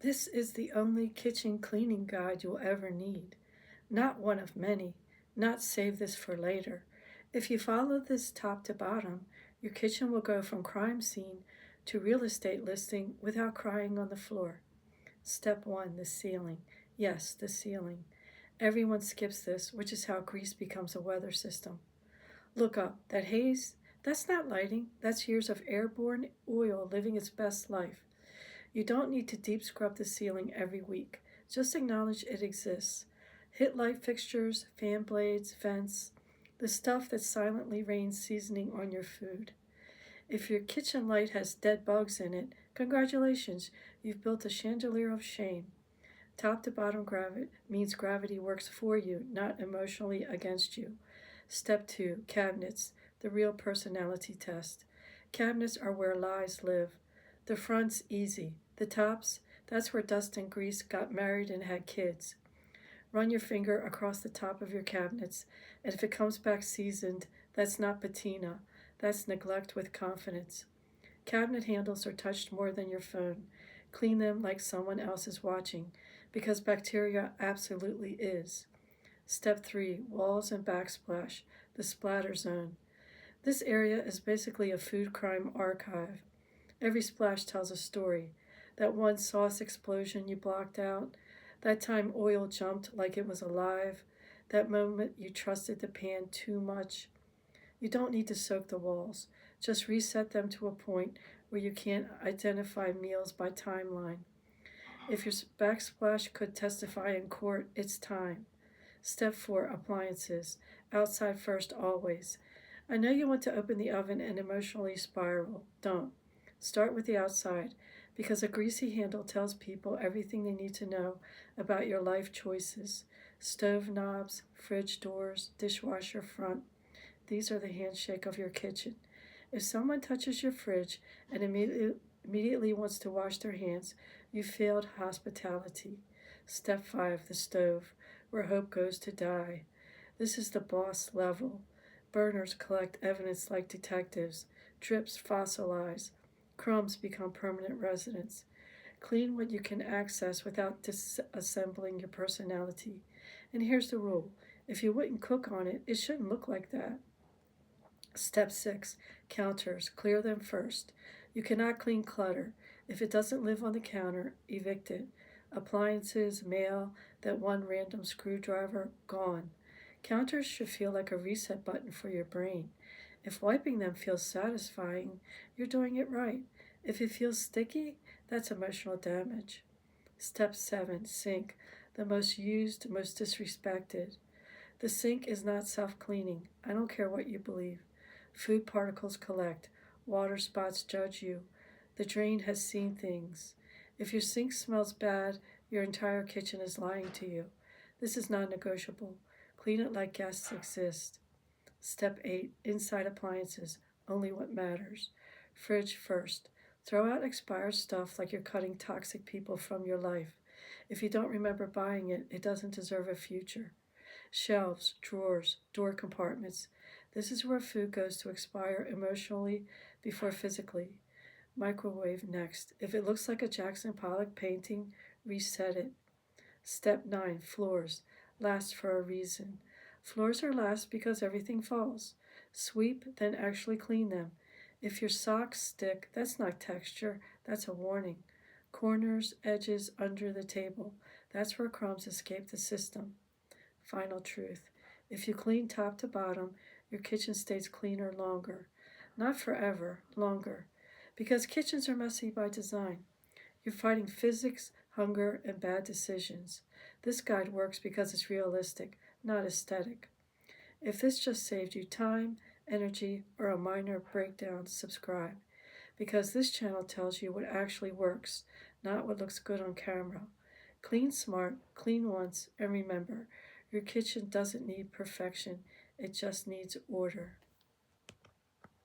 This is the only kitchen cleaning guide you'll ever need. Not one of many, not save this for later. If you follow this top to bottom, your kitchen will go from crime scene to real estate listing without crying on the floor. Step 1, the ceiling. Yes, the ceiling. Everyone skips this, which is how grease becomes a weather system. Look up. That haze? That's not lighting. That's years of airborne oil living its best life. You don't need to deep scrub the ceiling every week. Just acknowledge it exists. Hit light fixtures, fan blades, vents, the stuff that silently rains seasoning on your food. If your kitchen light has dead bugs in it, congratulations, you've built a chandelier of shame. Top to bottom gravity means gravity works for you, not emotionally against you. Step 2, cabinets, the real personality test. Cabinets are where lies live. The front's easy. The tops, that's where dust and grease got married and had kids. Run your finger across the top of your cabinets, and if it comes back seasoned, that's not patina. That's neglect with confidence. Cabinet handles are touched more than your phone. Clean them like someone else is watching, because bacteria absolutely is. Step 3, walls and backsplash, the splatter zone. This area is basically a food crime archive. Every splash tells a story. That one sauce explosion you blocked out, that time oil jumped like it was alive, that moment you trusted the pan too much. You don't need to soak the walls. Just reset them to a point where you can't identify meals by timeline. If your backsplash could testify in court, it's time. Step 4, appliances. Outside first, always. I know you want to open the oven and emotionally spiral. Don't. Start with the outside, because a greasy handle tells people everything they need to know about your life choices. Stove knobs, fridge doors, dishwasher front. These are the handshake of your kitchen. If someone touches your fridge and immediately wants to wash their hands, you failed hospitality. Step 5, the stove, where hope goes to die. This is the boss level. Burners collect evidence like detectives. Drips fossilize. Crumbs become permanent residents. Clean what you can access without disassembling your personality. And here's the rule: if you wouldn't cook on it, it shouldn't look like that. Step 6, counters. Clear them first. You cannot clean clutter. If it doesn't live on the counter, evict it. Appliances, mail, that one random screwdriver, gone. Counters should feel like a reset button for your brain. If wiping them feels satisfying, you're doing it right. If it feels sticky, that's emotional damage. Step 7, sink. The most used, most disrespected. The sink is not self cleaning. I don't care what you believe. Food particles collect. Water spots judge you. The drain has seen things. If your sink smells bad, your entire kitchen is lying to you. This is non negotiable. Clean it like guests exist. Step 8, inside appliances. Only what matters. Fridge first. Throw out expired stuff like you're cutting toxic people from your life. If you don't remember buying it, it doesn't deserve a future. Shelves, drawers, door compartments. This is where food goes to expire emotionally before physically. Microwave next. If it looks like a Jackson Pollock painting, reset it. Step 9, floors. Last for a reason. Floors are last because everything falls. Sweep, then actually clean them. If your socks stick, that's not texture, that's a warning. Corners, edges, under the table. That's where crumbs escape the system. Final truth: if you clean top to bottom, your kitchen stays cleaner longer. Not forever, longer. Because kitchens are messy by design. You're fighting physics, hunger, and bad decisions. This guide works because it's realistic, not aesthetic. If this just saved you time, energy, or a minor breakdown, subscribe. Because this channel tells you what actually works, not what looks good on camera. Clean smart, clean once, and remember, your kitchen doesn't need perfection, it just needs order.